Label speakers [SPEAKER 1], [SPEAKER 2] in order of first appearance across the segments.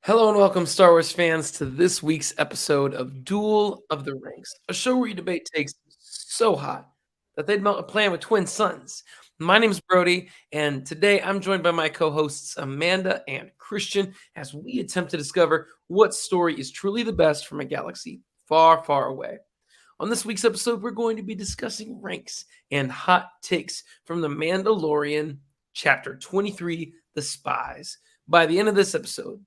[SPEAKER 1] Hello and welcome, Star Wars fans, to this week's episode of Duel of the Ranks, a show where you debate takes so hot that they'd melt a planet with twin suns. My name is Brody, and today I'm joined by my co-hosts Amanda and Christian as we attempt to discover what story is truly the best from a galaxy far, far away. On this week's episode, we're going to be discussing ranks and hot takes from The Mandalorian, Chapter 23, The Spies. By the end of this episode,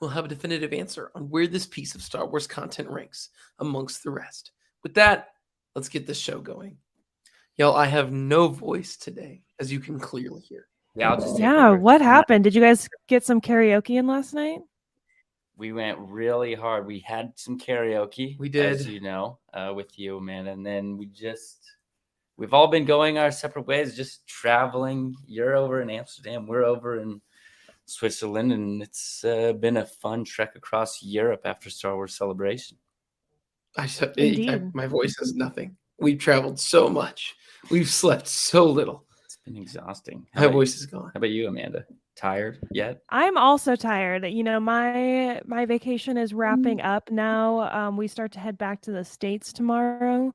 [SPEAKER 1] we'll have a definitive answer on where this piece of Star Wars content ranks amongst the rest. With that, let's get this show going. Y'all, I have no voice today, as you can clearly hear.
[SPEAKER 2] Yeah, I'll just take
[SPEAKER 3] Yeah,
[SPEAKER 2] over.
[SPEAKER 3] what happened? Did you guys get some karaoke in last night?
[SPEAKER 2] We went really hard. We had some karaoke.
[SPEAKER 1] We did.
[SPEAKER 2] As you know, with you, Amanda. And then we've all been going our separate ways, just traveling. You're over in Amsterdam. We're over in Switzerland. And it's been a fun trek across Europe after Star Wars Celebration.
[SPEAKER 1] My voice is nothing. We've traveled so much. We've slept so little.
[SPEAKER 2] It's been exhausting.
[SPEAKER 1] My voice is gone.
[SPEAKER 2] How about you, Amanda? Tired yet?
[SPEAKER 3] I'm also tired. You know, my vacation is wrapping up now. We start to head back to the States tomorrow.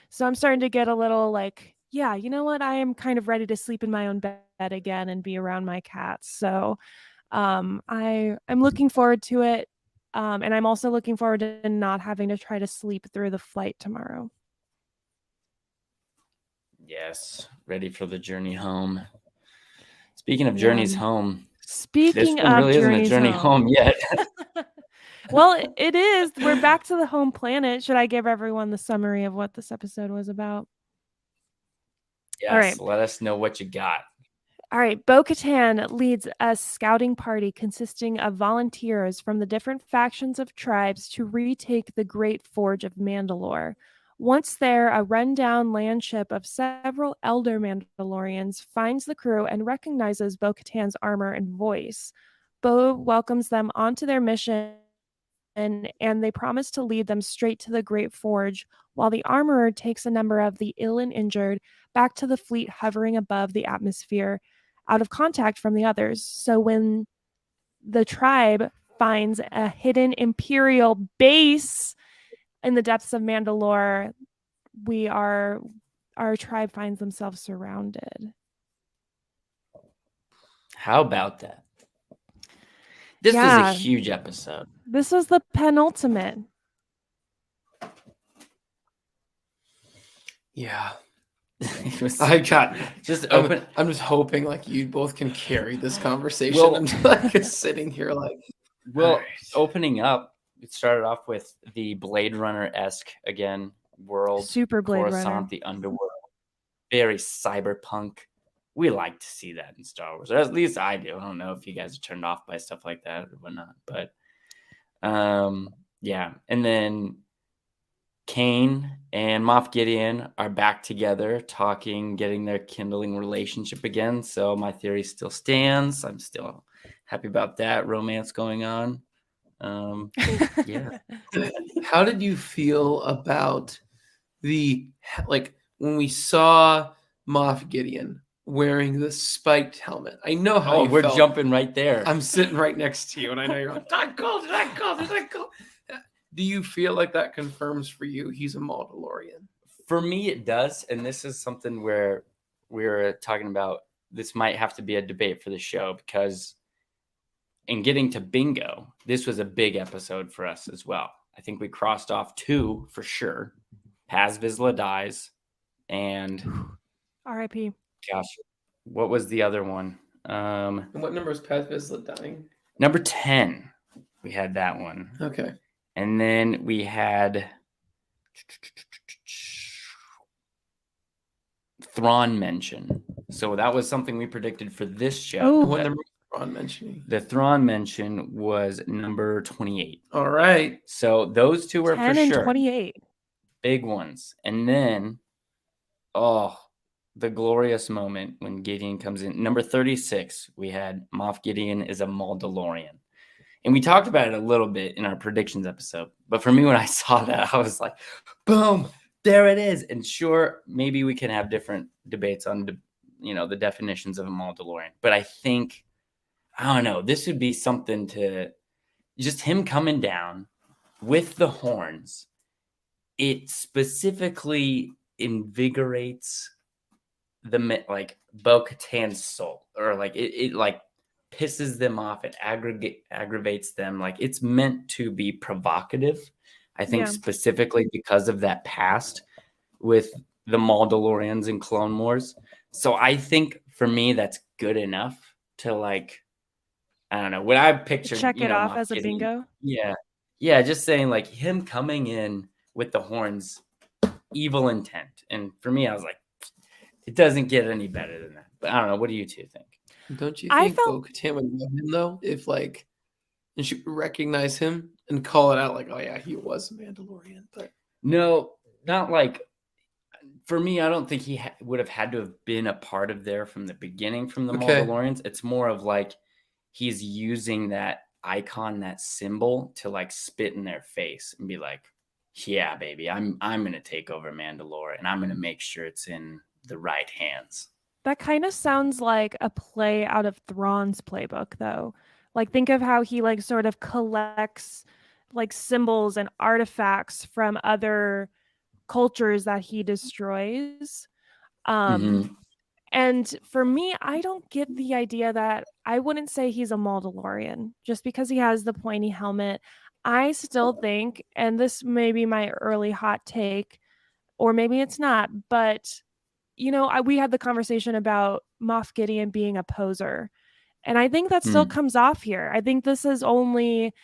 [SPEAKER 3] So I'm starting to get a little like, yeah, you know what? I am kind of ready to sleep in my own bed again and be around my cats. So I'm looking forward to it. And I'm also looking forward to not having to try to sleep through the flight tomorrow.
[SPEAKER 2] Yes, ready for the journey home. Speaking of journeys home,
[SPEAKER 3] Speaking
[SPEAKER 2] this one really isn't a journey home yet.
[SPEAKER 3] Well, it is. We're back to the home planet. Should I give everyone the summary of what this episode was about?
[SPEAKER 2] Yes, all right. Let us know what you got.
[SPEAKER 3] All right. Bo-Katan leads a scouting party consisting of volunteers from the different factions of tribes to retake the Great Forge of Mandalore. Once there, a rundown land ship of several elder Mandalorians finds the crew and recognizes Bo-Katan's armor and voice. Bo welcomes them onto their mission, and they promise to lead them straight to the Great Forge, while the armorer takes a number of the ill and injured back to the fleet hovering above the atmosphere, out of contact from the others. So when the tribe finds a hidden Imperial base in the depths of Mandalore, our tribe finds themselves surrounded.
[SPEAKER 2] How about that? This was a huge episode.
[SPEAKER 3] This was the penultimate.
[SPEAKER 1] Yeah.
[SPEAKER 2] I'm
[SPEAKER 1] just hoping like you both can carry this conversation. Well, I'm just like sitting here like.
[SPEAKER 2] Well, opening up, it started off with the Blade Runner-esque again world.
[SPEAKER 3] Super Blade
[SPEAKER 2] Coruscant,
[SPEAKER 3] Runner.
[SPEAKER 2] The underworld. Very cyberpunk. We like to see that in Star Wars, or at least I do. I don't know if you guys are turned off by stuff like that or whatnot, but yeah. And then Kane and Moff Gideon are back together, talking, getting their kindling relationship again. So my theory still stands. I'm still happy about that romance going on. Yeah.
[SPEAKER 1] How did you feel about when we saw Moff Gideon wearing the spiked helmet? I know how
[SPEAKER 2] we're jumping right there.
[SPEAKER 1] I'm sitting right next to you, and I know you're like, I called it. Do you feel like that confirms for you he's a Mandalorian?
[SPEAKER 2] For me, it does. And this is something where we're talking about, this might have to be a debate for the show, because in getting to bingo, this was a big episode for us as well. I think we crossed off 2 for sure. Paz Vizla dies, and
[SPEAKER 3] R.I.P.
[SPEAKER 2] Gosh, what was the other one?
[SPEAKER 1] And what number is Paz Vizla dying?
[SPEAKER 2] Number 10. We had that one.
[SPEAKER 1] Okay.
[SPEAKER 2] And then we had Thrawn mention. So that was something we predicted for this show.
[SPEAKER 3] Oh,
[SPEAKER 1] what number was Thrawn mentioning?
[SPEAKER 2] The Thrawn mention was number 28.
[SPEAKER 1] All right.
[SPEAKER 2] So those 2 were
[SPEAKER 3] 10
[SPEAKER 2] for
[SPEAKER 3] and
[SPEAKER 2] sure
[SPEAKER 3] 28.
[SPEAKER 2] big ones. And then, the glorious moment when Gideon comes in. Number 36, we had Moff Gideon is a Mandalorian. And we talked about it a little bit in our predictions episode. But for me, when I saw that, I was like, boom, there it is. And sure, maybe we can have different debates on, the definitions of a Mandalorian. But I think, I don't know, this would be something to just him coming down with the horns, it specifically invigorates the like Bo-Katan's soul, or like it like pisses them off. It aggravates them. Like it's meant to be provocative. I think
[SPEAKER 3] Yeah.
[SPEAKER 2] specifically because of that past with the Mandalorians and Clone Wars. So I think for me that's good enough to like, I don't know, when I pictured,
[SPEAKER 3] Check it off
[SPEAKER 2] Moff
[SPEAKER 3] as a
[SPEAKER 2] Gideon,
[SPEAKER 3] bingo.
[SPEAKER 2] yeah, just saying like him coming in with the horns, evil intent. And for me, I was like, it doesn't get any better than that. But I don't know. What do you two think?
[SPEAKER 1] Don't you
[SPEAKER 3] I
[SPEAKER 1] think
[SPEAKER 3] felt
[SPEAKER 1] Bo-Katan would love him though, if like, and she would recognize him and call it out like, oh yeah, he was a Mandalorian. But
[SPEAKER 2] No, not like, for me, I don't think he would have had to have been a part of there from the beginning from the
[SPEAKER 1] Okay.
[SPEAKER 2] Mandalorians. It's more of like he's using that icon, that symbol, to like spit in their face and be like, yeah, baby, I'm gonna take over Mandalore and I'm gonna make sure it's in the right hands.
[SPEAKER 3] That kind of sounds like a play out of Thrawn's playbook, though. Like, think of how he like sort of collects like symbols and artifacts from other cultures that he destroys.
[SPEAKER 2] Mhm.
[SPEAKER 3] And for me, I don't get the idea that I wouldn't say he's a Mandalorian just because he has the pointy helmet. I still think, and this may be my early hot take, or maybe it's not, but we had the conversation about Moff Gideon being a poser. And I think that still
[SPEAKER 2] Mm.
[SPEAKER 3] comes off here. I think this has only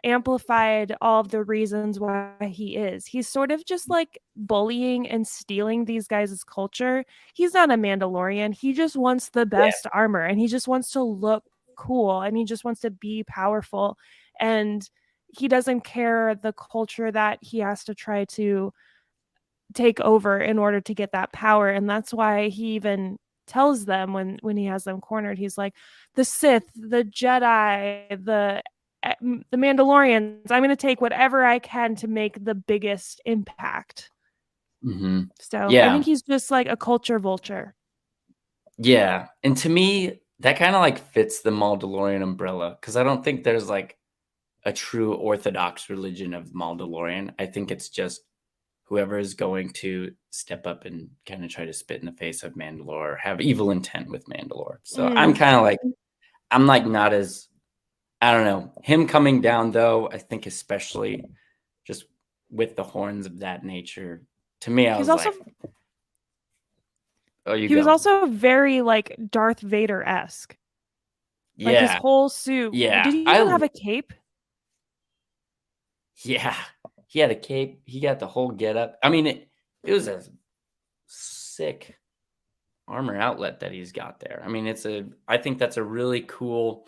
[SPEAKER 3] amplified all of the reasons why he is. He's sort of just like bullying and stealing these guys' culture. He's not a Mandalorian. He just wants the best armor and he just wants to look cool and he just wants to be powerful. And he doesn't care the culture that he has to try to take over in order to get that power. And that's why he even tells them when he has them cornered, he's like, the Sith, the Jedi, the Mandalorians, I'm going to take whatever I can to make the biggest impact.
[SPEAKER 2] Mm-hmm.
[SPEAKER 3] So
[SPEAKER 2] Yeah.
[SPEAKER 3] I think he's just like a culture vulture.
[SPEAKER 2] Yeah. And to me, that kind of like fits the Mandalorian umbrella, because I don't think there's like a true orthodox religion of Mandalorian. I think it's just whoever is going to step up and kind of try to spit in the face of Mandalore or have evil intent with Mandalore. So I'm kind of like, I'm like not as, I don't know. Him coming down though, I think especially just with the horns of that nature, to me, I was also like, oh, he
[SPEAKER 3] was also very like Darth Vader-esque.
[SPEAKER 2] Yeah.
[SPEAKER 3] Like his whole suit.
[SPEAKER 2] Yeah.
[SPEAKER 3] Did he even have a cape?
[SPEAKER 2] Yeah. He had a cape. He got the whole getup. I mean, it was a sick armor outlet that he's got there. I mean, I think that's a really cool,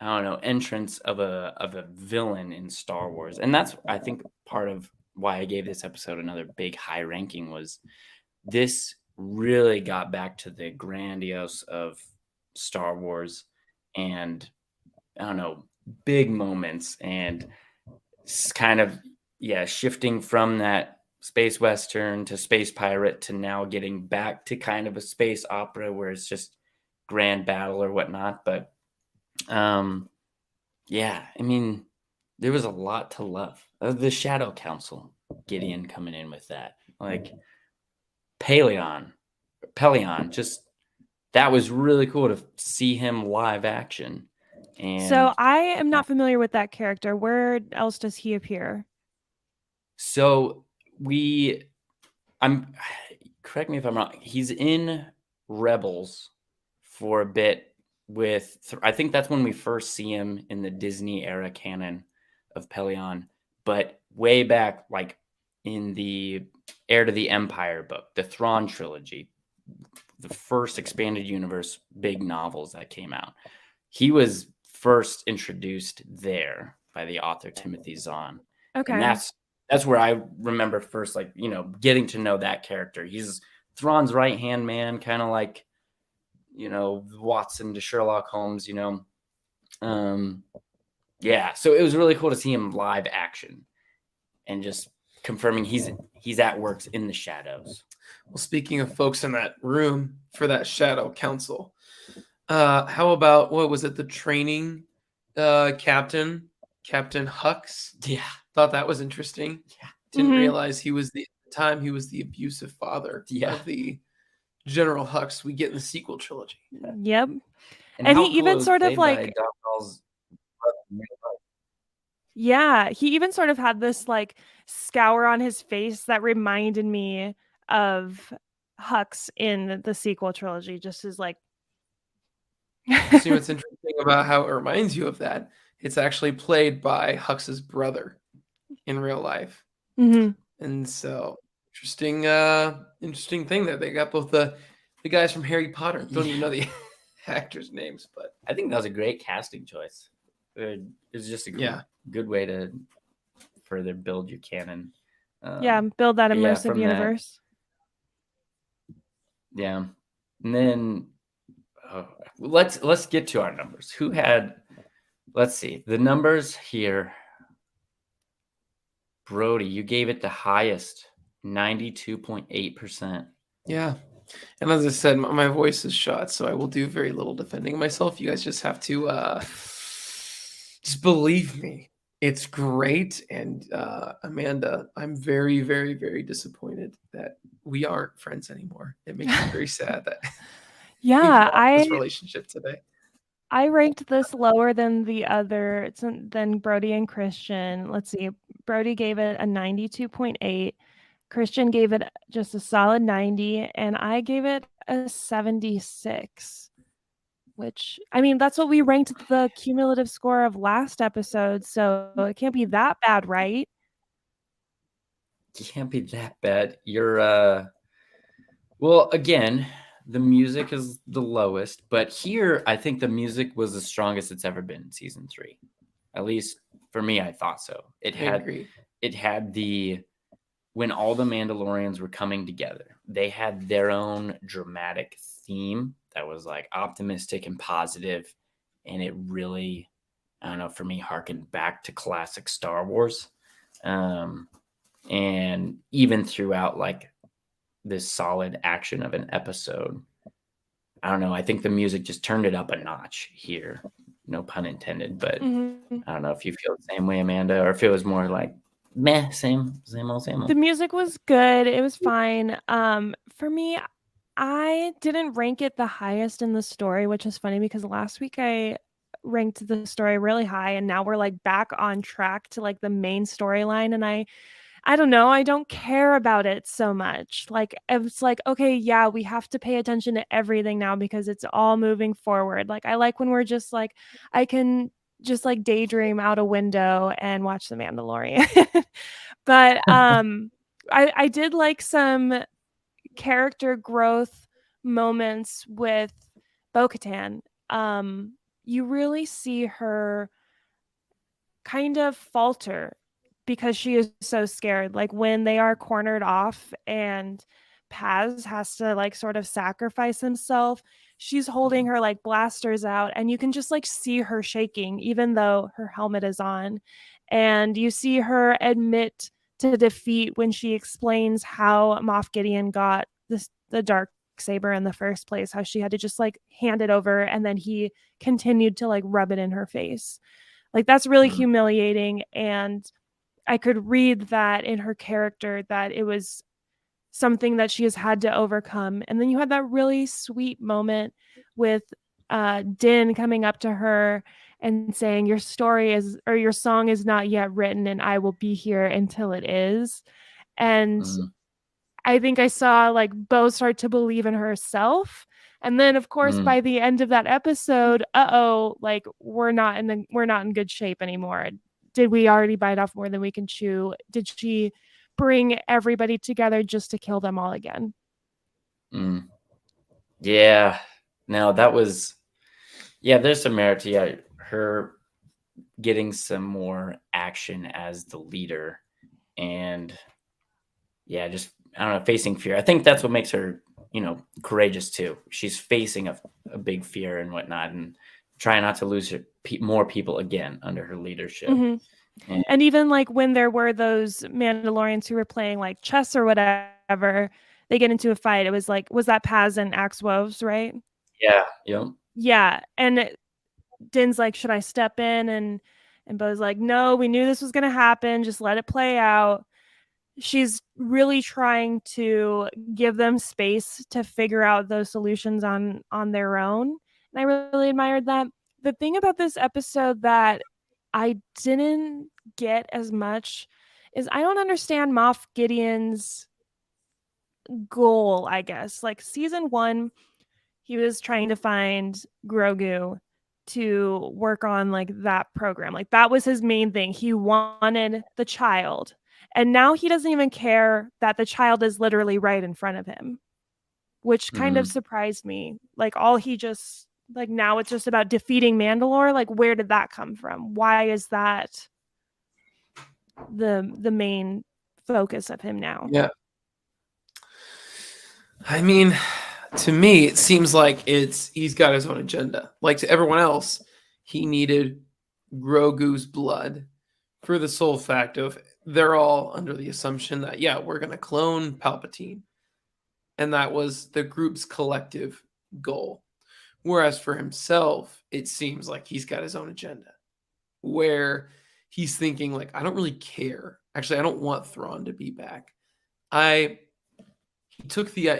[SPEAKER 2] I don't know, entrance of a villain in Star Wars. And that's, I think, part of why I gave this episode another big high ranking was this really got back to the grandiose of Star Wars and, I don't know, big moments and kind of, shifting from that space western to space pirate to now getting back to kind of a space opera where it's just grand battle or whatnot. But yeah, I mean, there was a lot to love. The Shadow Council, Gideon coming in with that, like Pelion, just that was really cool to see him live action. And
[SPEAKER 3] so I am not familiar with that character. Where else does he appear?
[SPEAKER 2] So correct me if I'm wrong. He's in Rebels for a bit with, I think that's when we first see him in the Disney era canon of Pelion, but way back, like in the Heir to the Empire book, the Thrawn trilogy, the first expanded universe big novels that came out. He was first introduced there by the author Timothy Zahn.
[SPEAKER 3] Okay.
[SPEAKER 2] And that's where I remember first, like, getting to know that character. He's Thrawn's right-hand man, kind of like, Watson to Sherlock Holmes, Yeah, so it was really cool to see him live action and just confirming he's at work in the shadows.
[SPEAKER 1] Well, speaking of folks in that room for that Shadow Council, how about, what was it, the training captain Captain Hux.
[SPEAKER 2] Yeah.
[SPEAKER 1] Thought that was interesting.
[SPEAKER 2] Yeah.
[SPEAKER 1] Didn't
[SPEAKER 3] Mhm.
[SPEAKER 1] realize he was the abusive father
[SPEAKER 2] Yeah.
[SPEAKER 1] of the General Hux we get in the sequel trilogy.
[SPEAKER 3] Yep.
[SPEAKER 2] And
[SPEAKER 3] And
[SPEAKER 2] how
[SPEAKER 3] he
[SPEAKER 2] cool
[SPEAKER 3] even
[SPEAKER 2] it was
[SPEAKER 3] sort of
[SPEAKER 2] played by
[SPEAKER 3] like,
[SPEAKER 2] DotR's brother in real life.
[SPEAKER 3] yeah, he even sort of had this like scour on his face that reminded me of Hux in the sequel trilogy, just as like
[SPEAKER 1] See what's interesting about how it reminds you of that? It's actually played by Hux's brother in real life.
[SPEAKER 3] Mhm.
[SPEAKER 1] And so interesting thing that they got both the guys from Harry Potter. Don't even know the actors' names, but
[SPEAKER 2] I think that was a great casting choice. It's just a good way to further build your canon.
[SPEAKER 3] Yeah, build that
[SPEAKER 2] but yeah,
[SPEAKER 3] immersive
[SPEAKER 2] from that-
[SPEAKER 3] universe.
[SPEAKER 2] Yeah, and then let's get to our numbers. Who had? Let's see the numbers here. Brody, you gave it the highest, 92.8%.
[SPEAKER 1] yeah. And as I said, my voice is shot, so I will do very little defending myself. You guys just have to just believe me. It's great. And Amanda, I'm very, very, very disappointed that we aren't friends anymore. It makes me very sad that we've
[SPEAKER 3] Yeah,
[SPEAKER 1] lost this relationship today.
[SPEAKER 3] I ranked this lower than than Brody and Christian. Let's see. Brody gave it a 92.8. Christian gave it just a solid 90, and I gave it a 76. Which, I mean, that's what we ranked the cumulative score of last episode, so it can't be that bad, right?
[SPEAKER 2] It can't be that bad. You're well, again, the music is the lowest, but here I think the music was the strongest it's ever been in season 3. At least for me, I thought so.
[SPEAKER 1] I agree.
[SPEAKER 2] It had when all the Mandalorians were coming together, they had their own dramatic theme that was like optimistic and positive, and it really, I don't know, for me, harkened back to classic Star Wars. And even throughout like this solid action of an episode, I don't know, I think the music just turned it up a notch here. No pun intended, but I don't know if you feel the same way, Amanda, or if it was more like meh, same old.
[SPEAKER 3] The music was good. It was fine. For me, I didn't rank it the highest in the story, which is funny because last week I ranked the story really high, and now we're like back on track to like the main storyline, and I don't know, I don't care about it so much. Like it's like, okay, yeah, we have to pay attention to everything now because it's all moving forward. Like I like when we're just like, I can just like daydream out a window and watch The Mandalorian. But I did like some character growth moments with Bo-Katan. You really see her kind of falter because she is so scared. Like when they are cornered off and Paz has to like sort of sacrifice himself, she's holding her like blasters out, and you can just like see her shaking even though her helmet is on. And you see her admit to defeat when she explains how Moff Gideon got the dark saber in the first place, how she had to just like hand it over and then he continued to like rub it in her face. Like that's really humiliating, and I could read that in her character that it was something that she has had to overcome. And then you had that really sweet moment with Din coming up to her and saying, your song is not yet written, and I will be here until it is. And I think I saw like Bo start to believe in herself. And then of course by the end of that episode, like we're not in good shape anymore. Did we already bite off more than we can chew? Did she bring everybody together just to kill them all again?
[SPEAKER 2] Yeah. No, that was there's some merit to her getting some more action as the leader, and just I don't know, facing fear. I think that's what makes her, courageous too. She's facing a big fear and whatnot, and trying not to lose more people again under her leadership.
[SPEAKER 3] And even like when there were those Mandalorians who were playing like chess or whatever, they get into a fight. It was like, was that Paz and Axe Woves, right?
[SPEAKER 2] Yeah. Yep.
[SPEAKER 3] Yeah. And Din's like, should I step in and And Bo's like, no, we knew this was going to happen. Just let it play out. She's really trying to give them space to figure out those solutions on their own. And I really admired that. The thing about this episode that I didn't get as much is I don't understand Moff Gideon's goal, I guess. Like season 1, he was trying to find Grogu to work on like that program. Like that was his main thing. He wanted the child. And now he doesn't even care that the child is literally right in front of him, which kind of surprised me. Like all he just like now it's just about defeating Mandalore. Like where did that come from? Why is that the main focus of him now?
[SPEAKER 1] Yeah. I mean, to me, it seems like he's got his own agenda. Like to everyone else, he needed Grogu's blood for the sole fact of they're all under the assumption that, yeah, we're going to clone Palpatine. And that was the group's collective goal. Whereas for himself, it seems like he's got his own agenda where he's thinking like, I don't really care. Actually, I don't want Thrawn to be back. He took the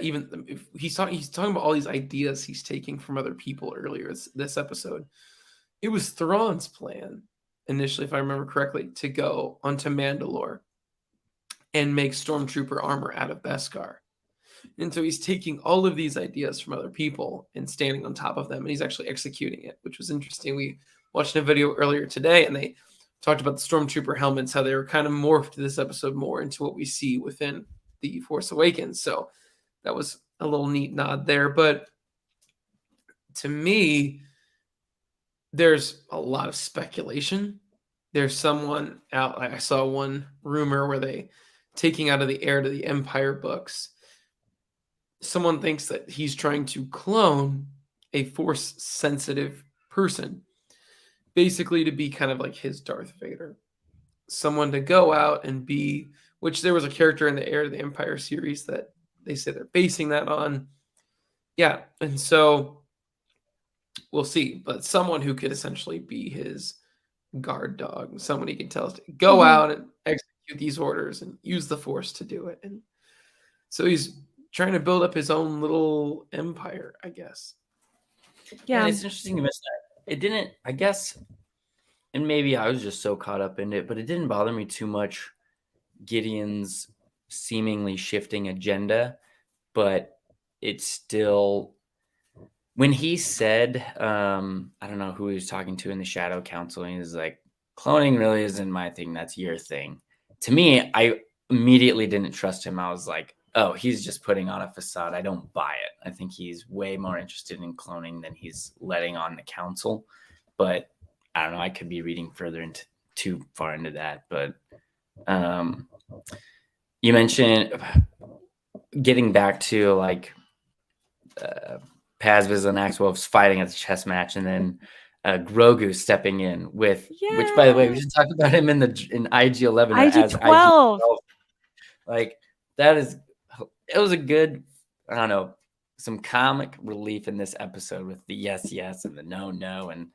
[SPEAKER 1] he's talking about all these ideas he's taking from other people earlier this episode. It was Thrawn's plan initially, if I remember correctly, to go onto Mandalore and make stormtrooper armor out of Beskar. And so he's taking all of these ideas from other people and standing on top of them, and he's actually executing it, which was interesting. We watched a video earlier today, and they talked about the stormtrooper helmets, how they were kind of morphed this episode more into what we see within The Force Awakens. So that was a little neat nod there. But to me, there's a lot of speculation. There's someone out, I saw one rumor where they taking out of the Heir to the Empire books. Someone thinks that he's trying to clone a Force sensitive person, basically to be kind of like his Darth Vader. Someone to go out and be, which there was a character in the Heir to the Empire series that they say they're basing that on. Yeah. And so we'll see. But someone who could essentially be his guard dog, someone he can tell us to go out and execute these orders and use the Force to do it. And so he's trying to build up his own little empire, I guess.
[SPEAKER 3] Yeah.
[SPEAKER 2] And it's interesting you missed that. It didn't, I guess, and maybe I was just so caught up in it, but it didn't bother me too much, Gideon's seemingly shifting agenda, but it's still, when he said, I don't know who he was talking to in the Shadow Council, and he was like, cloning really isn't my thing, that's your thing. To me, I immediately didn't trust him. I was like, oh, he's just putting on a facade. I don't buy it. I think he's way more interested in cloning than he's letting on the council. But I don't know. I could be reading further into too far into that. But you mentioned getting back to like Paz Vizla and Axwolf's fighting at the chess match, and then Grogu stepping in with, which by the way, we just talked about him in IG-11 as IG-12. Like that is. It was a good, I don't know, some comic relief in this episode with the yes and the no, and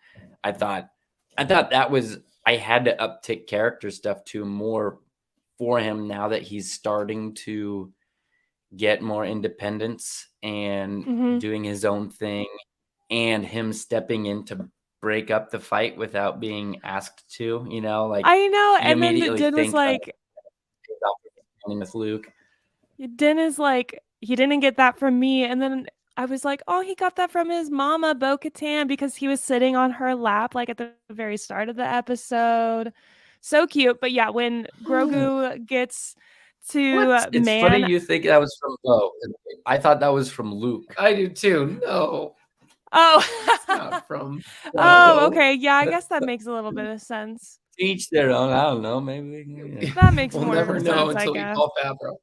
[SPEAKER 2] I thought that was, I had to uptick character stuff too more for him now that he's starting to get more independence and doing his own thing, and him stepping in to break up the fight without being asked to, you know, like
[SPEAKER 3] I know, and then Din was like,
[SPEAKER 2] with Luke.
[SPEAKER 3] Din is like, he didn't get that from me. And then I was like, oh, he got that from his mama, Bo-Katan, because he was sitting on her lap, like at the very start of the episode. So cute. But yeah, when Grogu gets to
[SPEAKER 2] It's funny you think that was from Bo. I thought that was from Luke.
[SPEAKER 1] I do too. No.
[SPEAKER 3] Oh.
[SPEAKER 1] It's not from Bo.
[SPEAKER 3] Oh, okay. Yeah, I guess that makes a little bit of sense.
[SPEAKER 2] Each their own. I don't know. Maybe
[SPEAKER 3] that makes
[SPEAKER 1] we'll
[SPEAKER 3] more
[SPEAKER 1] never
[SPEAKER 3] sense,
[SPEAKER 1] know until we call Favreau.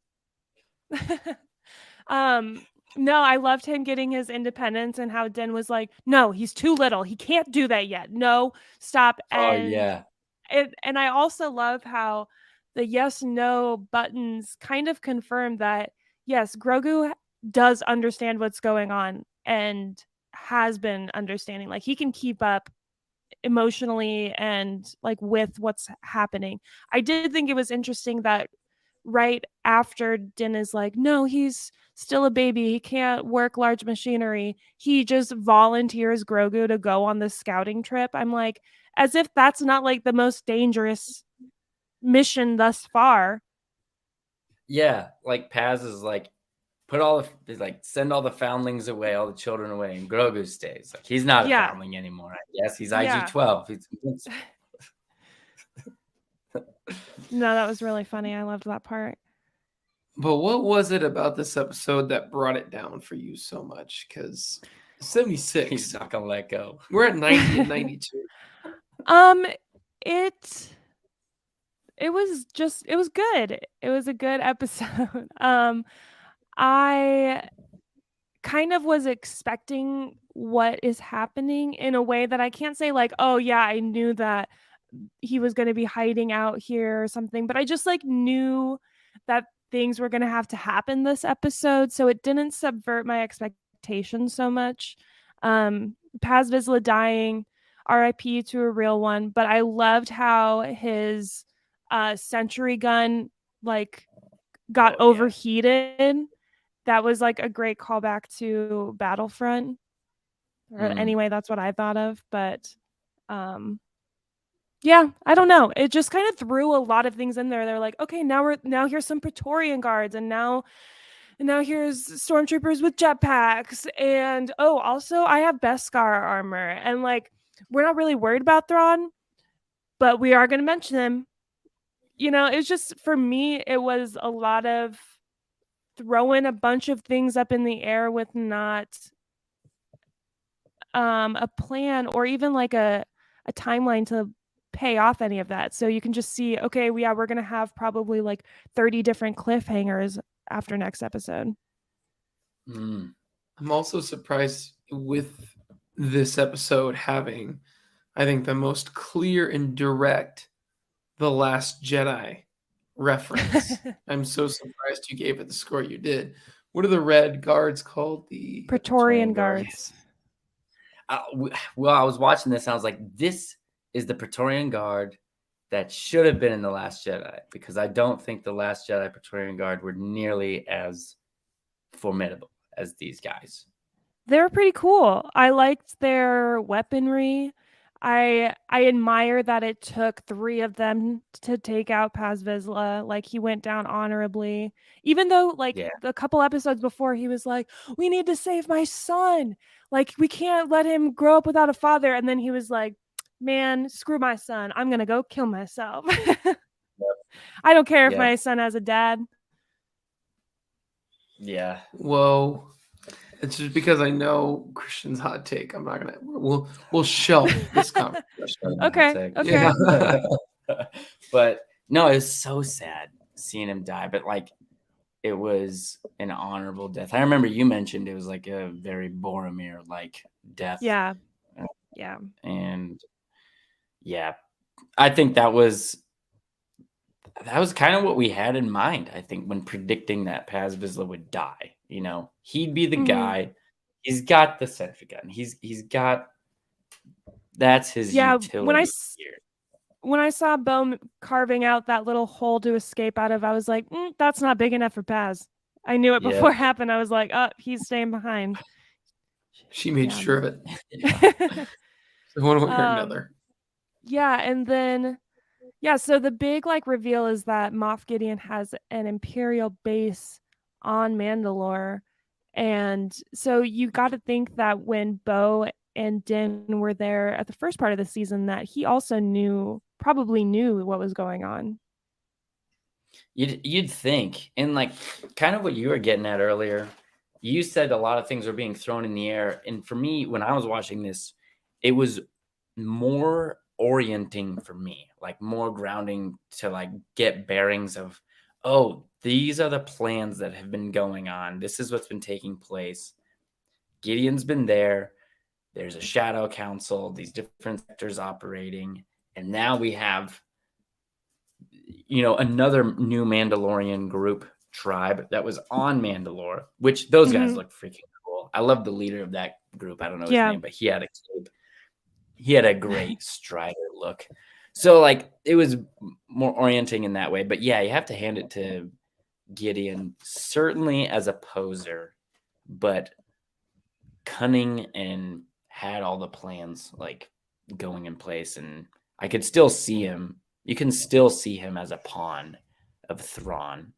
[SPEAKER 3] No, I loved him getting his independence and how Din was like, no, he's too little. He can't do that yet. No, stop. And, and I also love how the yes, no buttons kind of confirm that, yes, Grogu does understand what's going on and has been understanding. Like he can keep up emotionally and like with what's happening. I did think it was interesting that right after Din is like, no, he's still a baby, he can't work large machinery, he just volunteers Grogu to go on this scouting trip. I'm like, as if that's not like the most dangerous mission thus far.
[SPEAKER 2] Yeah, like Paz is like, send all the foundlings away, all the children away, and Grogu stays. Like he's not a foundling anymore. I guess he's IG-12. He's
[SPEAKER 3] No, that was really funny. I loved that part.
[SPEAKER 1] But what was it about this episode that brought it down for you so much? Because 76.
[SPEAKER 2] He's not gonna let go.
[SPEAKER 1] We're at 90 and 92.
[SPEAKER 3] It was good. It was a good episode. I kind of was expecting what is happening in a way that I can't say like, oh yeah, I knew that he was going to be hiding out here or something, but I just like knew that things were going to have to happen this episode, so it didn't subvert my expectations so much. Paz Vizla dying, RIP to a real one, but I loved how his sentry gun like got overheated. That was like a great callback to Battlefront. Or anyway, that's what I thought of. But yeah, I don't know. It just kind of threw a lot of things in there. They're like, okay, now here's some Praetorian guards, and now here's stormtroopers with jetpacks, and oh, also I have Beskar armor, and like we're not really worried about Thrawn, but we are going to mention him. You know, it's just, for me, it was a lot of throwing a bunch of things up in the air with not a plan or even like a timeline to pay off any of that. So you can just see, okay, we're going to have probably like 30 different cliffhangers after next episode.
[SPEAKER 1] I'm also surprised with this episode having, I think, the most clear and direct The Last Jedi reference. I'm so surprised you gave it the score you did. What are the red guards called? The
[SPEAKER 3] Praetorian guards.
[SPEAKER 2] Well, I was watching this and I was like, this is the Praetorian Guard that should have been in The Last Jedi, because I don't think The Last Jedi Praetorian Guard were nearly as formidable as these guys.
[SPEAKER 3] They're pretty cool. I liked their weaponry. I admire that it took 3 of them to take out Paz Vizla. Like, he went down honorably. Even though, like, a couple episodes before, he was like, we need to save my son. Like, we can't let him grow up without a father. And then he was like, man, screw my son. I'm going to go kill myself. I don't care if my son has a dad.
[SPEAKER 2] Yeah.
[SPEAKER 1] Whoa. It's just because I know Christian's hot take. I'm not gonna. We'll shelf this conversation.
[SPEAKER 3] Okay.
[SPEAKER 2] Yeah. But no, it was so sad seeing him die. But like, it was an honorable death. I remember you mentioned it was like a very Boromir like death.
[SPEAKER 3] Yeah.
[SPEAKER 2] And yeah, I think that was kind of what we had in mind. I think when predicting that Paz Vizla would die. You know, he'd be the guy. He's got the sentry gun. He's got, that's his utility.
[SPEAKER 3] When I saw Bo carving out that little hole to escape out of, I was like, that's not big enough for Paz. I knew it before it happened. I was like, oh, he's staying behind.
[SPEAKER 1] She made sure of it. So one way or another.
[SPEAKER 3] Yeah, and then so the big like reveal is that Moff Gideon has an Imperial base on Mandalore, and so you got to think that when Bo and Din were there at the first part of the season, that he also probably knew what was going on.
[SPEAKER 2] You'd think, and like kind of what you were getting at earlier, you said a lot of things were being thrown in the air, and for me, when I was watching this, it was more orienting for me, like more grounding to like get bearings of, oh, these are the plans that have been going on. This is what's been taking place. Gideon's been there. There's a shadow council, these different sectors operating. And now we have, another new Mandalorian group tribe that was on Mandalore, which those guys look freaking cool. I love the leader of that group. I don't know his name, but he had a cape. he had a great Strider look. So like it was more orienting in that way. But yeah, you have to hand it to Gideon, certainly as a poser, but cunning and had all the plans like going in place. And I could still see him. You can still see him as a pawn of Thrawn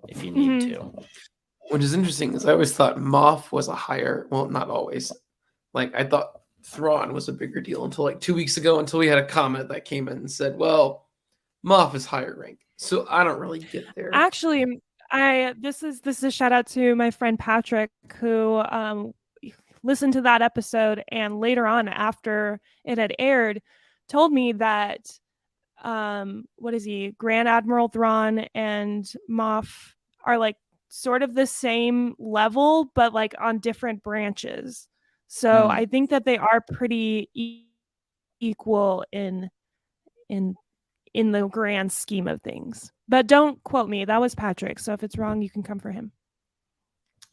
[SPEAKER 2] if you need to.
[SPEAKER 1] Which is interesting because I always thought Moff was a higher, well, not always. Like I thought Thrawn was a bigger deal until like 2 weeks ago, until we had a comment that came in and said, well, Moff is higher rank. So I don't really get there.
[SPEAKER 3] Actually, this is a shout out to my friend Patrick, who listened to that episode and later on after it had aired told me that what is he, Grand Admiral Thrawn and Moff are like sort of the same level but like on different branches. So I think that they are pretty equal in the grand scheme of things. But don't quote me. That was Patrick. So if it's wrong, you can come for him.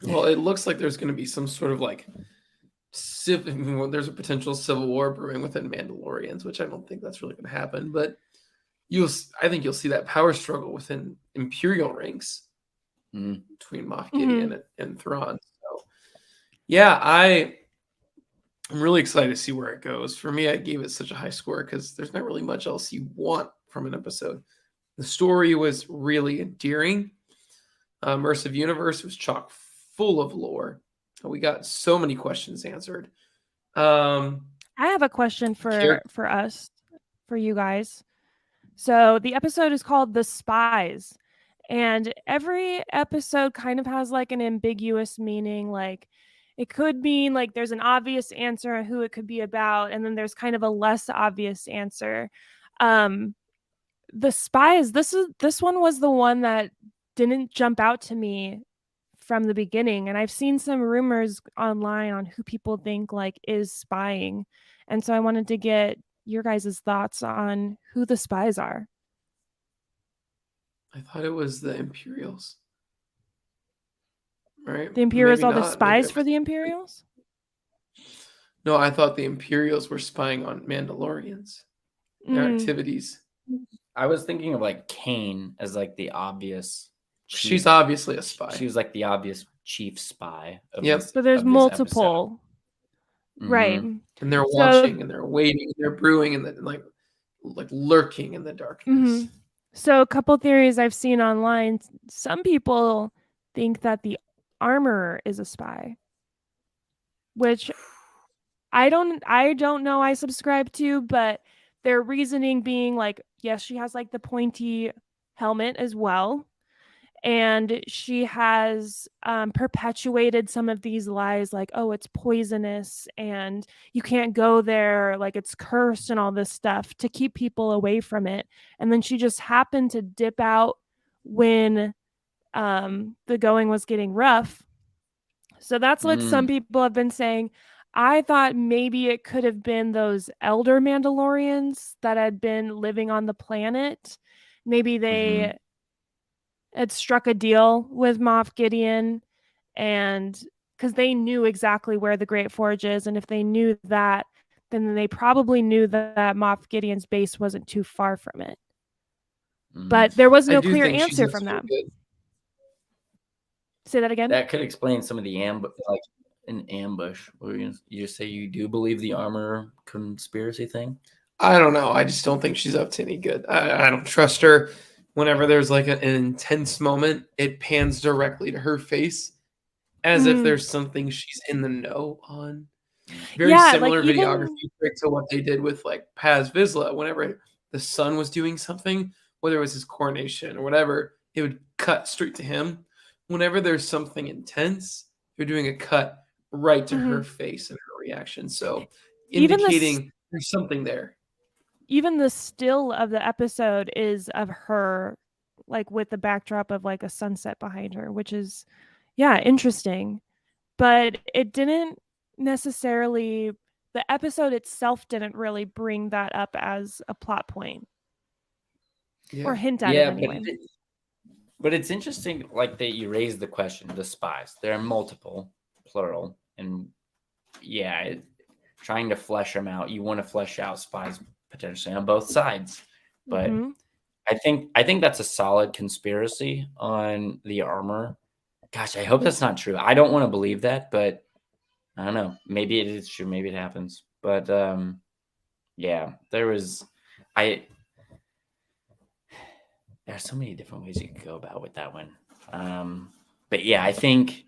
[SPEAKER 1] Well, it looks like there's going to be some sort of like there's a potential civil war brewing within Mandalorians, which I don't think that's really going to happen. But I think you'll see that power struggle within Imperial ranks between Moff Gideon and Thrawn. So, yeah, I'm really excited to see where it goes. For me, I gave it such a high score because there's not really much else you want from an episode. The story was really endearing. Immersive Universe was chock full of lore. We got so many questions answered.
[SPEAKER 3] I have a question for us, for you guys. So the episode is called The Spies. And every episode kind of has like an ambiguous meaning. Like it could mean like there's an obvious answer of who it could be about, and then there's kind of a less obvious answer. The Spies, this one was the one that didn't jump out to me from the beginning, and I've seen some rumors online on who people think like is spying, and so I wanted to get your guys' thoughts on who the spies are.
[SPEAKER 1] I thought it was the Imperials. Right?
[SPEAKER 3] The Imperials are the spies for the Imperials?
[SPEAKER 1] No, I thought the Imperials were spying on Mandalorians, their activities.
[SPEAKER 2] I was thinking of like Kane as like the obvious.
[SPEAKER 1] She's obviously a spy.
[SPEAKER 2] She was like the obvious chief spy.
[SPEAKER 3] But there's multiple. Right.
[SPEAKER 1] And they're watching and they're waiting and they're brewing and then like lurking in the darkness.
[SPEAKER 3] So a couple theories I've seen online. Some people think that the armorer is a spy, which I don't know I subscribe to, but their reasoning being like, yes, she has like the pointy helmet as well. And she has perpetuated some of these lies like, oh, it's poisonous and you can't go there, like it's cursed and all this stuff to keep people away from it. And then she just happened to dip out when the going was getting rough. So that's what some people have been saying. I thought maybe it could have been those elder Mandalorians that had been living on the planet. Maybe they had struck a deal with Moff Gideon, and because they knew exactly where the Great Forge is, and if they knew that, then they probably knew that Moff Gideon's base wasn't too far from it. But there was no clear answer from them. Say that again.
[SPEAKER 2] That could explain some of the like an ambush. You just say you do believe the armor conspiracy thing?
[SPEAKER 1] I don't know. I just don't think she's up to any good. I don't trust her. Whenever there's like an intense moment, it pans directly to her face as if there's something she's in the know on. Very similar like videography trick to what they did with like Paz Vizla. Whenever the son was doing something, whether it was his coronation or whatever, it would cut straight to him. Whenever there's something intense, you're doing a cut right to her face and her reaction. So indicating there's something there.
[SPEAKER 3] Even the still of the episode is of her, like with the backdrop of like a sunset behind her, which is, interesting. But it didn't necessarily, the episode itself didn't really bring that up as a plot point or hint at it anyway.
[SPEAKER 2] But it's interesting, like that you raised the question, the spies. There are multiple, plural, and trying to flesh them out. You want to flesh out Spies potentially on both sides, but
[SPEAKER 3] Mhm.
[SPEAKER 2] I think that's a solid conspiracy on the armor. Gosh, I hope that's not true. I don't want to believe that, but I don't know. Maybe it is true. Maybe it happens. But yeah, there's so many different ways you could go about with that one. But yeah, I think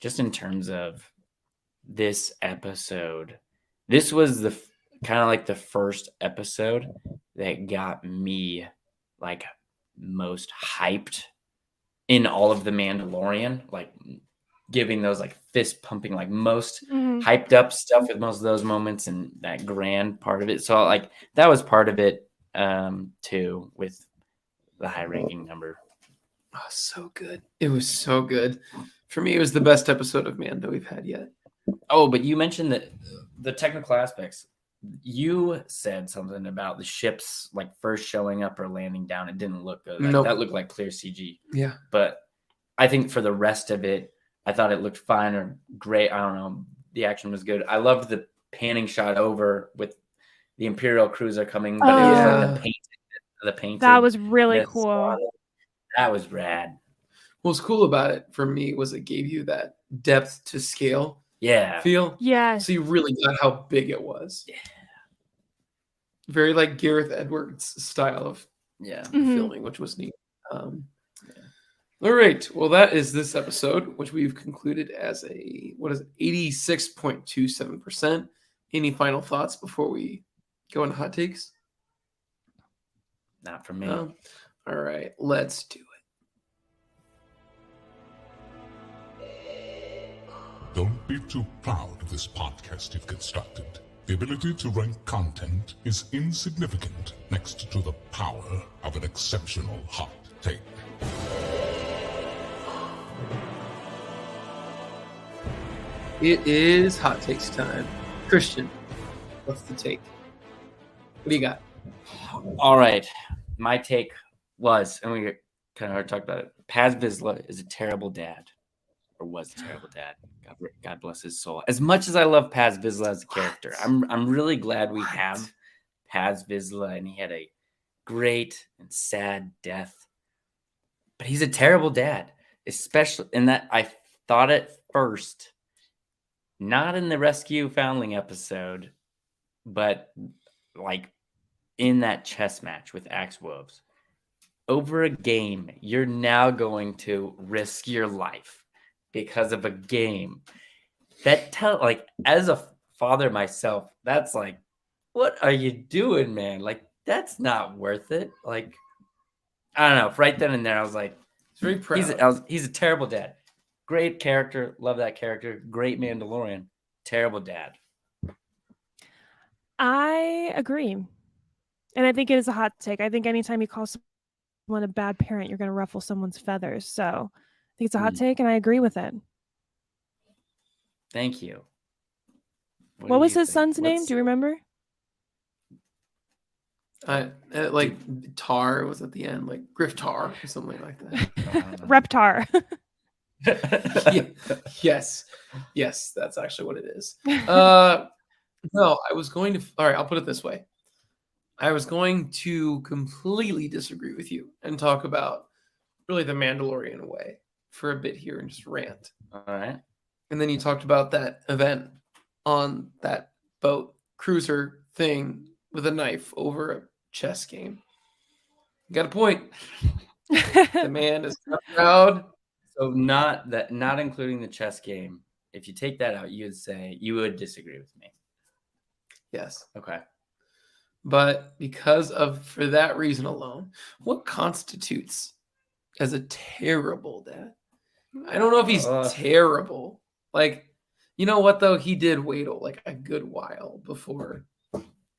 [SPEAKER 2] just in terms of this episode, this was the kind of like the first episode that got me like most hyped in all of the Mandalorian, like giving those like fist pumping, like most
[SPEAKER 3] Mhm.
[SPEAKER 2] hyped up stuff with most of those moments and that grand part of it. So like that was part of it too, with the high ranking number.
[SPEAKER 1] Oh, so good. It was so good. For me, it was the best episode of Mando we've had yet.
[SPEAKER 2] Oh, but you mentioned that the technical aspects. You said something about the ships like first showing up or landing down. It didn't look good. Like,
[SPEAKER 1] Nope.
[SPEAKER 2] That looked like clear CG.
[SPEAKER 1] Yeah.
[SPEAKER 2] But I think for the rest of it, I thought it looked fine or great. I don't know. The action was good. I loved the panning shot over with the Imperial cruiser coming, but it was like
[SPEAKER 1] Yeah.
[SPEAKER 2] the painted.
[SPEAKER 3] That was really
[SPEAKER 2] the
[SPEAKER 3] cool.
[SPEAKER 2] squadron. That was rad.
[SPEAKER 1] What's cool about it for me was it gave you that depth to scale
[SPEAKER 2] Yeah.
[SPEAKER 1] feel.
[SPEAKER 3] Yes.
[SPEAKER 1] So you really got how big it was.
[SPEAKER 2] Yeah.
[SPEAKER 1] Very like Gareth Edwards' style of
[SPEAKER 2] Yeah.
[SPEAKER 3] Mhm.
[SPEAKER 1] filming, which was neat. All right. Well, that is this episode, which we've concluded as a 86.27%. Any final thoughts before we go into hot takes?
[SPEAKER 2] Not for me.
[SPEAKER 1] All right, let's do it.
[SPEAKER 4] Don't be too proud of this podcast you've constructed. The ability to rank content is insignificant next to the power of an exceptional hot take.
[SPEAKER 1] It is hot takes time. Christian, what's the take? What do you got?
[SPEAKER 2] All right. My take was, and we kind of already talked about it, Paz Vizla is a terrible dad, or was a terrible dad. God bless his soul. As much as I love Paz Vizla as a character, I'm really glad we have Paz Vizla, and he had a great and sad death. But he's a terrible dad, especially in that I thought at first, not in the rescue foundling episode, but like in that chess match with Axe Wolves. Over a game, you're now going to risk your life because of a game. That like as a father myself, that's like, what are you doing, man? Like, that's not worth it. Like, I don't know. Right then and there, I was like,
[SPEAKER 1] He's very proud.
[SPEAKER 2] he's a terrible dad. Great character. Love that character. Great Mandalorian. Terrible dad.
[SPEAKER 3] I agree. And I think it is a hot take. I think anytime you call someone a bad parent, you're going to ruffle someone's feathers. So I think it's a hot take, and I agree with it.
[SPEAKER 2] Thank you.
[SPEAKER 3] What was his son's name? Do you remember?
[SPEAKER 1] Like Tar was at the end, like Griff Tar or something like that.
[SPEAKER 3] Reptar.
[SPEAKER 1] Yes, that's actually what it is. No, I was going to. All right, I'll put it this way. I was going to completely disagree with you and talk about really the Mandalorian way for a bit here and just rant.
[SPEAKER 2] All right.
[SPEAKER 1] And then you talked about that event on that boat cruiser thing with a knife over a chess game. You got a point. The man is not proud.
[SPEAKER 2] So not including the chess game. If you take that out, you would disagree with me.
[SPEAKER 1] Yes.
[SPEAKER 2] Okay.
[SPEAKER 1] But for that reason alone, what constitutes as a terrible dad? I don't know if he's terrible. Like, you know what though? He did wait like a good while before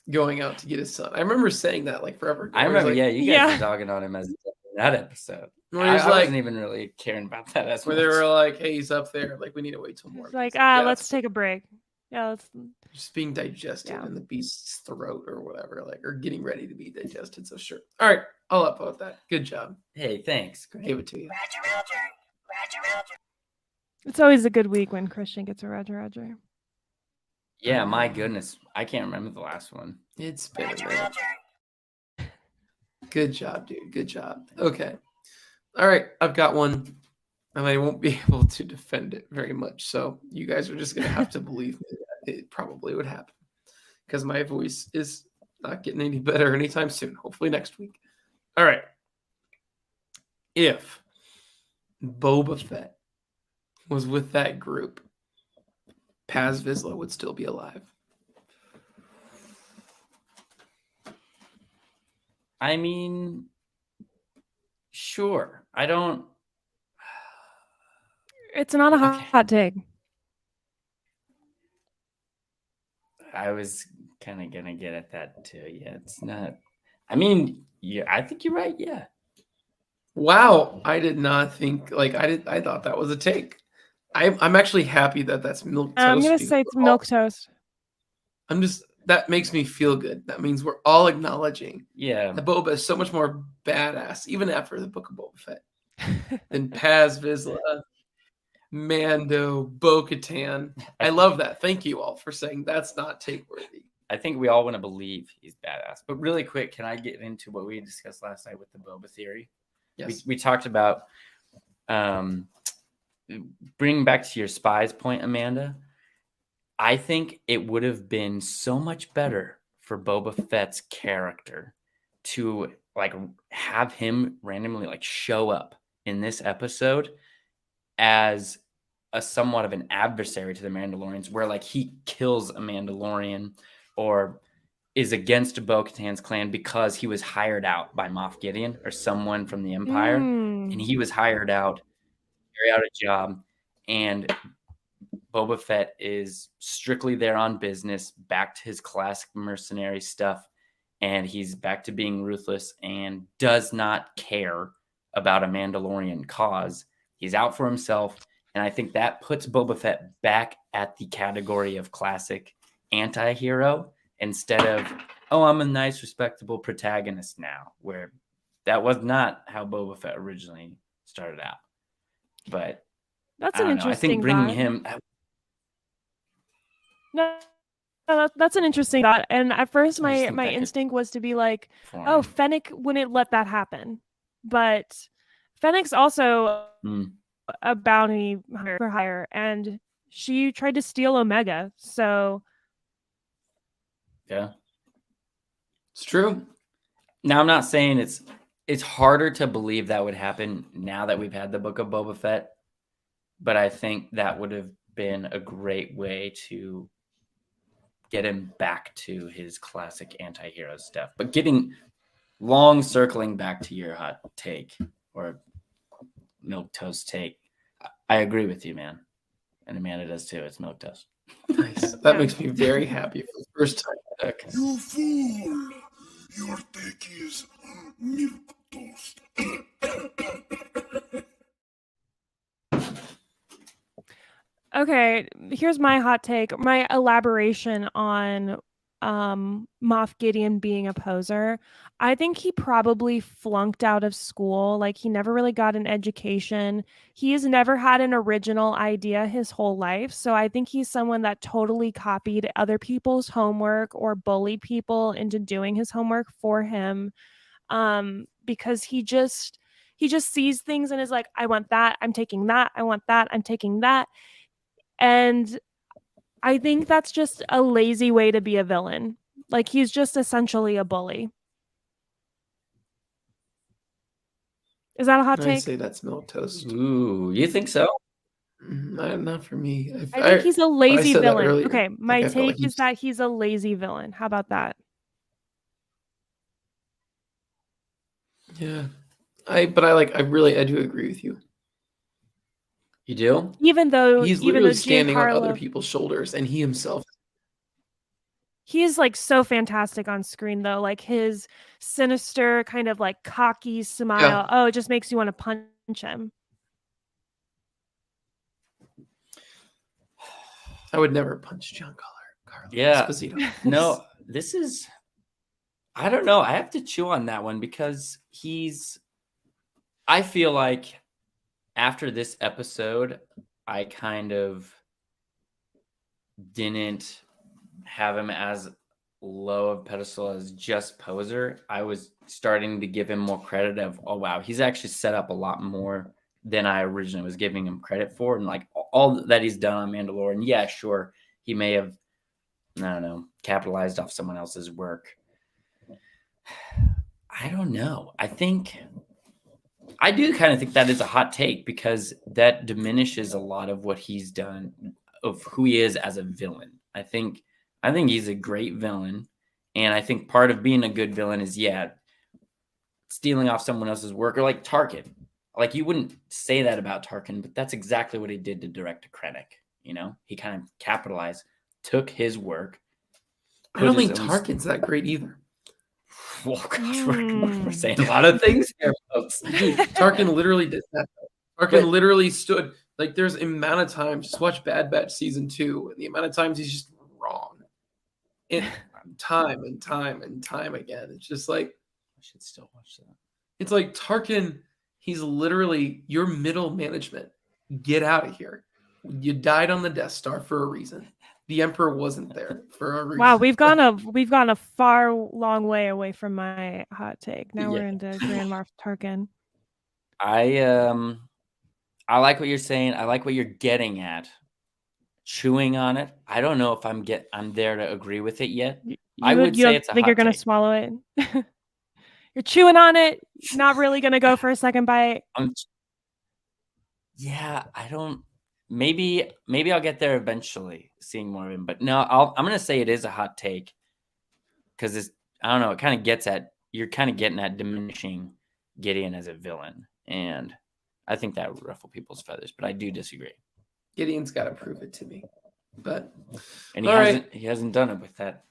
[SPEAKER 1] going out to get his son. I remember saying that like forever ago.
[SPEAKER 2] I remember,
[SPEAKER 1] like,
[SPEAKER 2] you guys were talking on him as that episode.
[SPEAKER 1] I
[SPEAKER 2] wasn't even really caring about that as
[SPEAKER 1] where
[SPEAKER 2] much.
[SPEAKER 1] they were like, "Hey, he's up there. Like, we need to wait till more."
[SPEAKER 3] It's like, let's take a break. Yeah, let's
[SPEAKER 1] just being digested in the beast's throat or whatever, like, or getting ready to be digested. So sure. All right, I'll upvote that. Good job.
[SPEAKER 2] Hey, thanks. Great.
[SPEAKER 1] Give it to you.
[SPEAKER 3] It's always a good week when Christian gets a Roger.
[SPEAKER 2] Yeah, my goodness. I can't remember the last one.
[SPEAKER 1] It's been a minute. Good job, dude. Good job. Okay. All right. I've got one, and I won't be able to defend it very much. So you guys are just going to have to believe me that it probably would happen because my voice is not getting any better anytime soon. Hopefully next week. All right. If Boba Fett was with that group, Paz Vizla would still be alive.
[SPEAKER 2] I mean, sure. I don't.
[SPEAKER 3] It's not a
[SPEAKER 2] Okay.
[SPEAKER 3] hot take.
[SPEAKER 2] I was kind of gonna get at that too. Yeah, it's not. I mean, yeah, I think you're right. Yeah.
[SPEAKER 1] Wow, I did not think I thought that was a take. I'm actually happy that that's milk toast.
[SPEAKER 3] I'm gonna
[SPEAKER 1] because
[SPEAKER 3] say it's
[SPEAKER 1] we're all-
[SPEAKER 3] milk toast.
[SPEAKER 1] that makes me feel good. That means we're all acknowledging
[SPEAKER 2] Yeah.
[SPEAKER 1] that Boba is so much more badass, even after the book of Boba Fett, than Paz Vizsla, Mando, Bo-Katan. I love that. Thank you all for saying that's not take worthy.
[SPEAKER 2] I think we all want to believe he's badass. But really quick, can I get into what we discussed last night with the Boba theory?
[SPEAKER 1] Yes.
[SPEAKER 2] We talked about bringing back to your Spies point, Amanda. I think it would have been so much better for Boba Fett's character to like have him randomly like show up in this episode as a somewhat of an adversary to the Mandalorians, where like he kills a Mandalorian or is against Bo-Katan's clan because he was hired out by Moff Gideon or someone from the Empire, and he was hired out to carry out a job, and Boba Fett is strictly there on business, back to his classic mercenary stuff, and he's back to being ruthless and does not care about a Mandalorian cause. He's out for himself, and I think that puts Boba Fett back at the category of classic anti-hero instead of, oh, I'm a nice, respectable protagonist now, where that was not how Boba Fett originally started out. But
[SPEAKER 3] That's
[SPEAKER 2] I
[SPEAKER 3] an
[SPEAKER 2] don't know. I
[SPEAKER 3] interesting
[SPEAKER 2] think bringing
[SPEAKER 3] thought.
[SPEAKER 2] him...
[SPEAKER 3] No, that's an interesting thought. And at first,
[SPEAKER 2] I just
[SPEAKER 3] my
[SPEAKER 2] think that could
[SPEAKER 3] instinct was to be like,
[SPEAKER 2] for
[SPEAKER 3] oh,
[SPEAKER 2] him.
[SPEAKER 3] Fennec wouldn't let that happen. But Fennec's also a bounty hunter for hire, and she tried to steal Omega. So
[SPEAKER 2] Yeah.
[SPEAKER 1] It's true.
[SPEAKER 2] Now, I'm not saying it's harder to believe that would happen now that we've had the book of Boba Fett, but I think that would have been a great way to get him back to his classic anti-hero stuff. But circling back to your hot take or milk toast take, I agree with you, man. And Amanda does too. It's milk toast.
[SPEAKER 1] Nice. That makes me very happy for the first time.
[SPEAKER 2] Okay.
[SPEAKER 4] You fool! Your take is milk toast.
[SPEAKER 3] okay, here's my hot take, my elaboration on Moff Gideon being a poser. I think he probably flunked out of school. Like, he never really got an education. He's never had an original idea his whole life. So I think he's someone that totally copied other people's homework or bullied people into doing his homework for him. Because he just sees things and is like, I want that, I'm taking that, I want that, I'm taking that. And I think that's just a lazy way to be a villain. Like, he's just essentially a bully. Is that a hot
[SPEAKER 1] I
[SPEAKER 3] take?
[SPEAKER 1] say that's milk toast.
[SPEAKER 2] Ooh, you think so?
[SPEAKER 1] Not for me.
[SPEAKER 3] I think he's a lazy
[SPEAKER 1] said that
[SPEAKER 3] villain.
[SPEAKER 1] earlier.
[SPEAKER 3] Okay, my
[SPEAKER 1] Like, I felt like
[SPEAKER 3] take is that he's a lazy villain. How about that?
[SPEAKER 1] Yeah. I do agree with you.
[SPEAKER 2] You do?
[SPEAKER 3] Even though
[SPEAKER 1] He's literally standing on
[SPEAKER 3] Giancarlo,
[SPEAKER 1] other people's shoulders, and he himself.
[SPEAKER 3] he is like so fantastic on screen though. Like, his sinister kind of like cocky smile.
[SPEAKER 1] Yeah.
[SPEAKER 3] Oh, it just makes you want to punch him.
[SPEAKER 1] I would never punch Giancarlo.
[SPEAKER 2] Yeah.
[SPEAKER 1] Esposito.
[SPEAKER 2] No, I don't know. I have to chew on that one because I feel like after this episode, I kind of didn't have him as low of pedestal as just poser, I was starting to give him more credit of, oh wow, he's actually set up a lot more than I originally was giving him credit for. And like all that he's done on Mandalorian, yeah, sure, he may have, I don't know, capitalized off someone else's work. I don't know. I do kind of think that is a hot take because that diminishes a lot of what he's done, of who he is as a villain. I think he's a great villain, and I think part of being a good villain is stealing off someone else's work, or like Tarkin. Like you wouldn't say that about Tarkin, but that's exactly what he did to Director Krennic. You know, he kind of capitalized, took his work.
[SPEAKER 1] I don't think Tarkin's that great either.
[SPEAKER 2] Well, gosh, we're saying a lot of things here, folks.
[SPEAKER 1] Dude, Tarkin literally did that. Tarkin literally stood, like, there's amount of times, just watch Bad Batch season 2, and the amount of times he's just wrong. Time and time and time again. It's just like,
[SPEAKER 2] I should still watch that.
[SPEAKER 1] It's like Tarkin, he's literally your middle management. Get out of here. You died on the Death Star for a reason. The Emperor wasn't there for a reason.
[SPEAKER 3] Wow, we've gone a far long way away from my hot take. Now we're into Grand Moff Tarkin.
[SPEAKER 2] I like what you're saying. I like what you're getting at. Chewing on it. I don't know if I'm there to agree with it yet. I would say it's a hot take.
[SPEAKER 3] Think you're going to swallow it? You're chewing on it. Not really going to go for a second bite.
[SPEAKER 2] I don't. Maybe I'll get there eventually, seeing more of him. But no, I'm going to say it is a hot take because I don't know. It kind of gets at, you're kind of getting at diminishing Gideon as a villain, and I think that would ruffle people's feathers. But I do disagree.
[SPEAKER 1] Gideon's got to prove it to me,
[SPEAKER 2] and he hasn't done it with that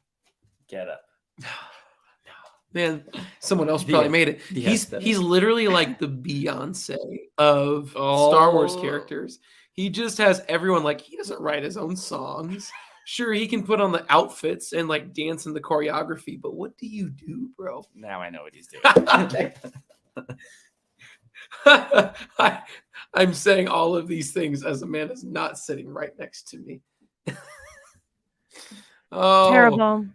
[SPEAKER 2] getup.
[SPEAKER 1] Man, someone else probably made it. He's literally like the Beyonce of Star Wars characters. He just has everyone, like, he doesn't write his own songs. Sure, he can put on the outfits and like dance in the choreography, but what do you do, bro?
[SPEAKER 2] Now I know what he's doing.
[SPEAKER 1] I'm saying all of these things as a man is not sitting right next to me. Oh,
[SPEAKER 3] terrible.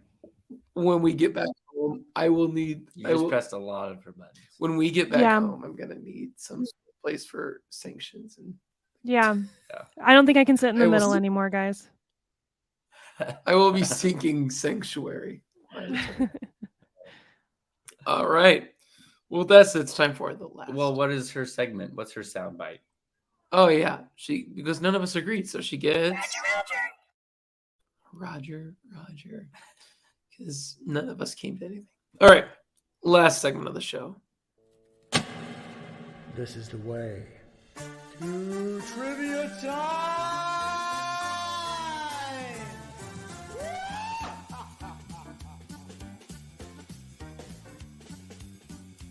[SPEAKER 1] When we get back home, I will need.
[SPEAKER 2] You pressed a lot of her buttons.
[SPEAKER 1] When we get back home, I'm gonna need some place for sanctions and.
[SPEAKER 3] Yeah. I don't think I can sit in the middle anymore, guys.
[SPEAKER 1] I will be seeking sanctuary. All right. Well, it's time for the last.
[SPEAKER 2] Well, what is her segment? What's her soundbite?
[SPEAKER 1] Oh yeah, because none of us agreed, so she gets Roger, because none of us came to anything. All right, last segment of the show.
[SPEAKER 5] This is the way to trivia time.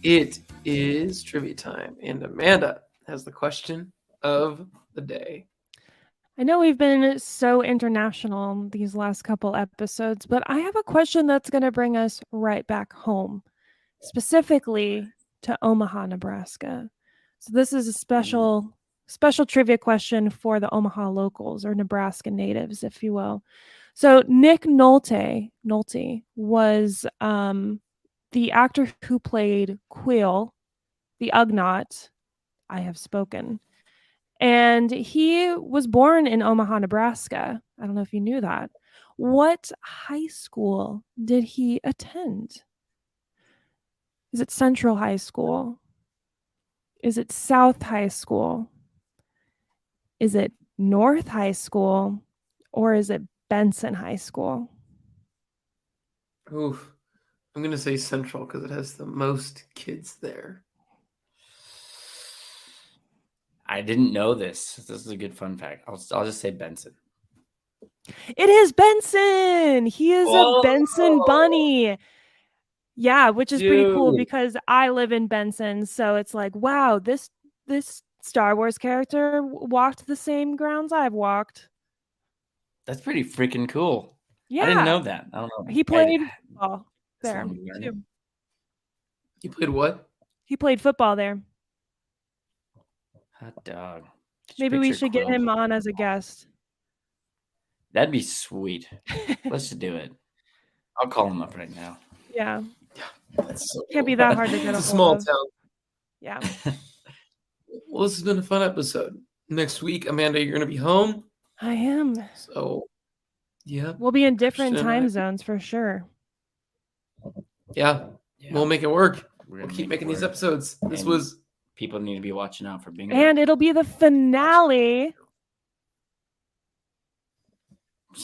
[SPEAKER 1] It is trivia time, and Amanda has the question of the day.
[SPEAKER 3] I know we've been so international these last couple episodes, but I have a question that's going to bring us right back home, specifically to Omaha, Nebraska. So this is a special trivia question for the Omaha locals, or Nebraska natives, if you will. So Nick Nolte was the actor who played Quill, the Ugnaught. I have spoken. And he was born in Omaha, Nebraska. I don't know if you knew that. What high school did he attend? Is it Central High School? Is it South High School? Is it North High School? Or is it Benson High School?
[SPEAKER 1] Oof. I'm going to say Central because it has the most kids there.
[SPEAKER 2] I didn't know this. This is a good fun fact. I'll just say Benson.
[SPEAKER 3] It is Benson. He is a Benson bunny. Yeah, which is pretty cool because I live in Benson. So it's like, wow, this Star Wars character walked the same grounds I've walked.
[SPEAKER 2] That's pretty freaking cool.
[SPEAKER 3] Yeah.
[SPEAKER 2] I didn't know that. I don't know.
[SPEAKER 3] He played football there.
[SPEAKER 1] He played what?
[SPEAKER 3] He played football there.
[SPEAKER 2] Hot dog.
[SPEAKER 3] Maybe we should get him on as a guest.
[SPEAKER 2] That'd be sweet. Let's just do it. I'll call him up right now.
[SPEAKER 3] Yeah.
[SPEAKER 1] That's so
[SPEAKER 3] Can't be
[SPEAKER 1] cool.
[SPEAKER 3] that hard to get
[SPEAKER 1] It's
[SPEAKER 3] a
[SPEAKER 1] a
[SPEAKER 3] hold
[SPEAKER 1] small
[SPEAKER 3] of.
[SPEAKER 1] town.
[SPEAKER 3] Yeah.
[SPEAKER 1] Well, this has been a fun episode. Next week, Amanda, you're going to be home.
[SPEAKER 3] I am.
[SPEAKER 1] So, yeah.
[SPEAKER 3] We'll be in different
[SPEAKER 1] Christian and I-
[SPEAKER 3] time zones for sure.
[SPEAKER 1] Yeah.
[SPEAKER 2] Yeah.
[SPEAKER 1] We'll make it work.
[SPEAKER 2] We're
[SPEAKER 1] We'll
[SPEAKER 2] gonna
[SPEAKER 1] keep
[SPEAKER 2] make it
[SPEAKER 1] making these
[SPEAKER 2] work.
[SPEAKER 1] episodes. This
[SPEAKER 2] And
[SPEAKER 1] was
[SPEAKER 2] people need to be watching out for bingo.
[SPEAKER 3] And it'll be the finale.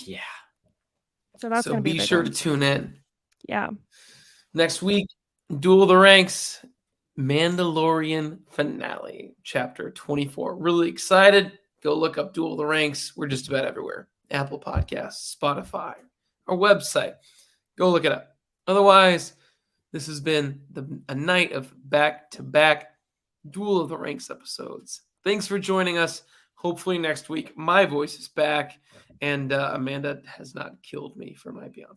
[SPEAKER 2] Yeah.
[SPEAKER 3] So that's going to be
[SPEAKER 1] be
[SPEAKER 3] a big
[SPEAKER 1] sure
[SPEAKER 3] one.
[SPEAKER 1] to tune in.
[SPEAKER 3] Yeah.
[SPEAKER 1] Next week, Duel of the Ranks, Mandalorian finale, chapter 24. Really excited. Go look up Duel of the Ranks. We're just about everywhere. Apple Podcasts, Spotify, our website. Go look it up. Otherwise, this has been a night of back-to-back Duel of the Ranks episodes. Thanks for joining us. Hopefully next week, my voice is back, and Amanda has not killed me for my Beyond.